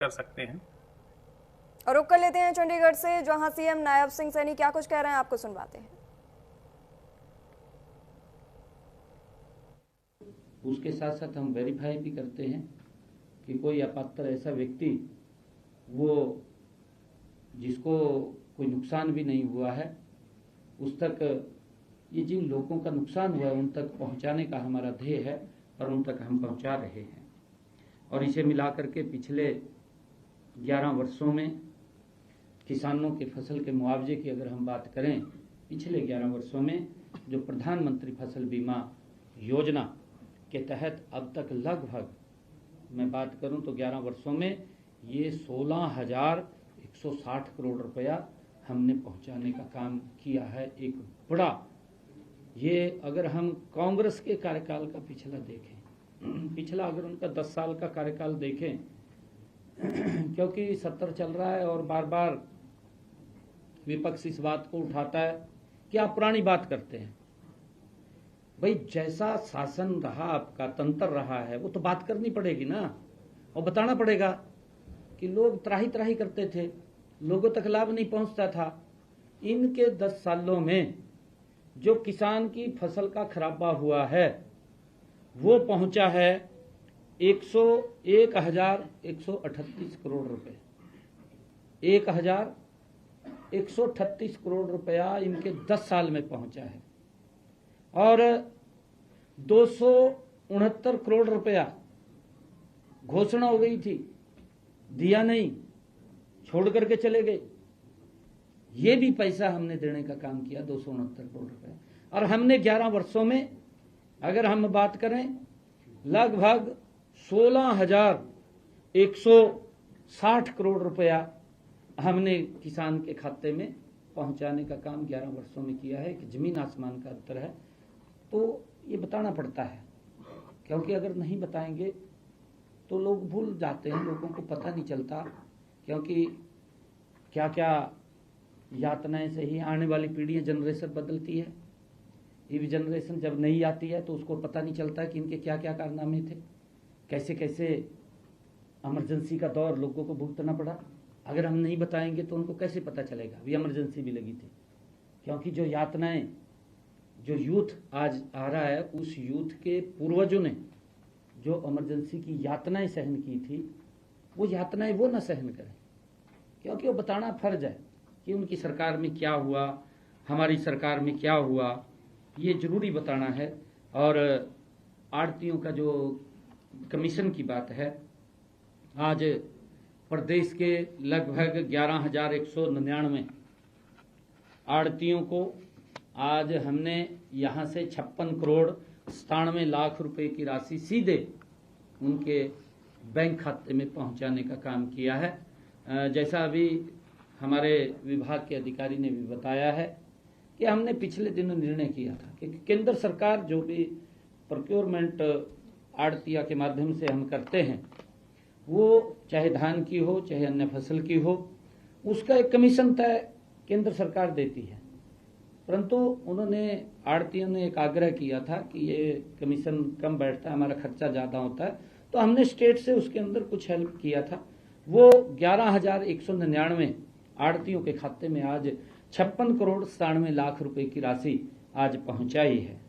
कर सकते हैं। और रुक कर लेते हैं चंडीगढ़ से, जहां सीएम नायब सिंह सैनी क्या कुछ कह रहे हैं, आपको सुनवाते हैं। उसके साथ साथ हम वेरीफाई भी करते हैं कि कोई अपात्र ऐसा व्यक्ति वो जिसको कोई नुकसान भी नहीं हुआ है, उस तक ये जिन लोगों का नुकसान हुआ है उन तक पहुंचाने का हमारा ध्येय है और उन तक हम पहुंचा रहे हैं। और इसे मिलाकर के पिछले 11 वर्षों में किसानों के फसल के मुआवजे की अगर हम बात करें, पिछले 11 वर्षों में जो प्रधानमंत्री फसल बीमा योजना के तहत अब तक लगभग मैं बात करूं तो 11 वर्षों में ये 16,160 करोड़ रुपया हमने पहुंचाने का काम किया है। एक बड़ा, ये अगर हम कांग्रेस के कार्यकाल का पिछला देखें, पिछला अगर उनका 10 साल का कार्यकाल देखें, क्योंकि 70 चल रहा है और बार बार विपक्ष इस बात को उठाता है कि आप पुरानी बात करते हैं। भाई जैसा शासन रहा, आपका तंत्र रहा है, वो तो बात करनी पड़ेगी ना, और बताना पड़ेगा कि लोग त्राही त्राही करते थे, लोगों तक लाभ नहीं पहुंचता था। इनके 10 सालों में जो किसान की फसल का खराबा हुआ है वो पहुंचा है 101,138 करोड़ रुपए। 1,138 करोड़ रुपया इनके 10 साल में पहुंचा है। और 269 करोड़ रुपया घोषणा हो गई थी, दिया नहीं, छोड़ करके चले गए। ये भी पैसा हमने देने का काम किया, 269 करोड़ रुपया। और हमने 11 वर्षों में अगर हम बात करें, लगभग 16,160 करोड़ रुपया हमने किसान के खाते में पहुंचाने का काम 11 वर्षों में किया है। कि जमीन आसमान का अंतर है, तो ये बताना पड़ता है, क्योंकि अगर नहीं बताएंगे तो लोग भूल जाते हैं, लोगों को पता नहीं चलता, क्योंकि क्या क्या यातनाएं से ही आने वाली पीढ़ियां, जनरेशन बदलती है। ये जनरेशन जब नहीं आती है तो उसको पता नहीं चलता कि इनके क्या क्या कारनामे थे, कैसे कैसे इमरजेंसी का दौर लोगों को भुगतना पड़ा। अगर हम नहीं बताएंगे तो उनको कैसे पता चलेगा भी इमरजेंसी भी लगी थी। क्योंकि जो यातनाएं, जो यूथ आज आ रहा है, उस यूथ के पूर्वजों ने जो इमरजेंसी की यातनाएं सहन की थी, वो यातनाएं वो न सहन करें, क्योंकि वो बताना फर्ज है कि उनकी सरकार में क्या हुआ, हमारी सरकार में क्या हुआ, ये जरूरी बताना है। और आड़तियों का जो कमीशन की बात है, आज प्रदेश के लगभग 11,199 आड़तियों को आज हमने यहाँ से 56,97,00,000 रुपए की राशि सीधे उनके बैंक खाते में पहुँचाने का काम किया है। जैसा अभी हमारे विभाग के अधिकारी ने भी बताया है कि हमने पिछले दिनों निर्णय किया था कि केंद्र सरकार जो भी प्रोक्योरमेंट आड़तिया के माध्यम से हम करते हैं, वो चाहे धान की हो चाहे अन्य फसल की हो, उसका एक कमीशन तय केंद्र सरकार देती है। परंतु उन्होंने, आड़तियों ने एक आग्रह किया था कि ये कमीशन कम बैठता है, हमारा खर्चा ज़्यादा होता है, तो हमने स्टेट से उसके अंदर कुछ हेल्प किया था। वो 11,199 आड़तियों के खाते में आज 56,97,00,000 रुपए की राशि आज पहुंचाई है।